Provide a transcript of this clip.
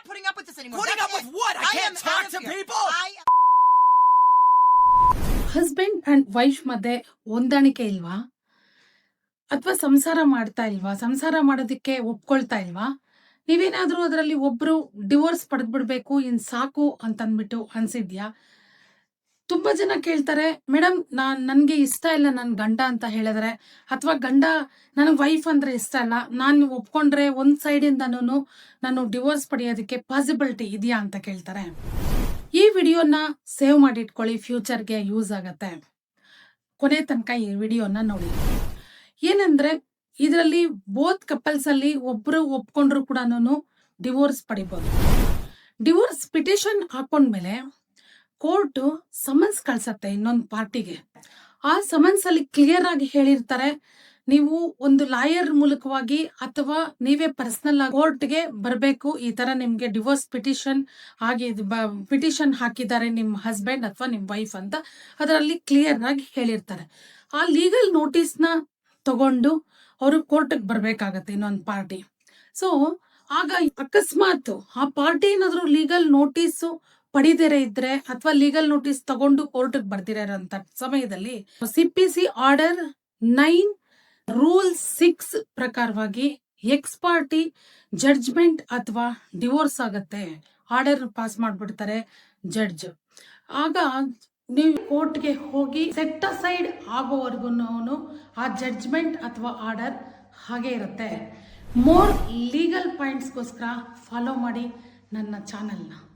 putting up with this anymore. Putting up with what? I can't talk to people? Husband and wife ಮಧ್ಯೆ ಹೊಂದಾಣಿಕೆ ಇಲ್ವಾ? ಅಥವಾ ಸಂಸಾರ ಮಾಡ್ತಾ ಇಲ್ವಾ? ಸಂಸಾರ ಮಾಡೋದಕ್ಕೆ ಒಪ್ಕೊಳ್ತಾ ಇಲ್ವಾ? ನೀವೇನಾದ್ರೂ ಅದರಲ್ಲಿ ಒಬ್ರು ಡಿವೋರ್ಸ್ ಪಡೆದ್ಬಿಡ್ಬೇಕು, ಇನ್ ಸಾಕು ಅಂತಂದ್ಬಿಟ್ಟು ಅನ್ಸಿದ್ಯಾ? ತುಂಬಾ ಜನ ಕೇಳ್ತಾರೆ, ಮೇಡಮ್ ನನ್ಗೆ ಇಷ್ಟ ಇಲ್ಲ ನನ್ ಗಂಡ ಅಂತ ಹೇಳಿದ್ರೆ, ಅಥವಾ ಗಂಡ ನನಗ್ ವೈಫ್ ಅಂದ್ರೆ ಇಷ್ಟ ಇಲ್ಲ, ನಾನು ಒಪ್ಕೊಂಡ್ರೆ ಒಂದ್ ಸೈಡ್ ಇಂದನೂ ನಾನು ಡಿವೋರ್ಸ್ ಪಡೆಯೋದಕ್ಕೆ ಪಾಸಿಬಿಲಿಟಿ ಇದೆಯಾ ಅಂತ ಕೇಳ್ತಾರೆ. ಈ ವಿಡಿಯೋನ ಸೇವ್ ಮಾಡಿ ಇಟ್ಕೊಳ್ಳಿ, ಫ್ಯೂಚರ್ಗೆ ಯೂಸ್ ಆಗತ್ತೆ. ಕೊನೆ ತನಕ ಈ ವಿಡಿಯೋನ ನೋಡಿ. ಏನಂದ್ರೆ ಇದರಲ್ಲಿ ಬೋತ್ ಕಪಲ್ಸ್ ಅಲ್ಲಿ ಒಬ್ರು ಒಪ್ಕೊಂಡ್ರು ಕೂಡ ಡಿವೋರ್ಸ್ ಪಡಿಬಹುದು. ಡಿವೋರ್ಸ್ ಪಿಟಿಷನ್ ಹಾಕೊಂಡ್ಮೇಲೆ ಕೋರ್ಟ್ ಸಮನ್ಸ್ ಕಳ್ಸತ್ತೆ ಇನ್ನೊಂದು ಪಾರ್ಟಿಗೆ. ಆ ಸಮನ್ಸ್ ಅಲ್ಲಿ ಕ್ಲಿಯರ್ ಆಗಿ ಹೇಳಿರ್ತಾರೆ, ನೀವು ಒಂದು ಲಾಯರ್ ಮೂಲಕವಾಗಿ ಅಥವಾ ನೀವೇ ಪರ್ಸನಲ್ ಆಗಿ ಕೋರ್ಟ್ಗೆ ಬರಬೇಕು. ಈ ತರ ನಿಮ್ಗೆ ಡಿವೋರ್ಸ್ ಪಿಟಿಷನ್ ಆಗಿ ಪಿಟಿಷನ್ ಹಾಕಿದ್ದಾರೆ ನಿಮ್ ಹಸ್ಬೆಂಡ್ ಅಥವಾ ನಿಮ್ ವೈಫ್ ಅಂತ ಅದರಲ್ಲಿ ಕ್ಲಿಯರ್ ಆಗಿ ಹೇಳಿರ್ತಾರೆ. ಆ ಲೀಗಲ್ ನೋಟಿಸ್ ನ ತಗೊಂಡು ಅವರು ಕೋರ್ಟ್ಗೆ ಬರ್ಬೇಕಾಗತ್ತೆ ಇನ್ನೊಂದು ಪಾರ್ಟಿ. ಸೊ ಆಗ ಅಕಸ್ಮಾತ್ ಆ ಪಾರ್ಟಿ ಏನಾದ್ರು ಲೀಗಲ್ ನೋಟಿಸ್ ಪಡಿದಿರೇ ಇದ್ರೆ ಅಥವಾ ಲೀಗಲ್ ನೋಟಿಸ್ ತಗೊಂಡು ಕೋರ್ಟ್ಗೆ ಬರ್ದಿರೋಂತ ಸಮಯದಲ್ಲಿ CPC ಆರ್ಡರ್ 9 ರೂಲ್ 6 ಪ್ರಕಾರವಾಗಿ ಎಕ್ಸ್ ಪಾರ್ಟಿ ಜಡ್ಜ್ಮೆಂಟ್ ಅಥವಾ ಡಿವೋರ್ಸ್ ಆಗತ್ತೆ. ಆರ್ಡರ್ ಪಾಸ್ ಮಾಡ್ಬಿಡ್ತಾರೆ ಜಡ್ಜ್. ಆಗ ನೀವು ಕೋರ್ಟ್ಗೆ ಹೋಗಿ ಸೆಟ್ ಅಸೈಡ್ ಆಗೋವರೆಗೂ ಆ ಜಡ್ಜ್ಮೆಂಟ್ ಅಥವಾ ಆರ್ಡರ್ ಹಾಗೆ ಇರುತ್ತೆ. ಮೋರ್ ಲೀಗಲ್ ಪಾಯಿಂಟ್ಸ್ಗೋಸ್ಕರ ಫಾಲೋ ಮಾಡಿ ನನ್ನ ಚಾನೆಲ್ನ.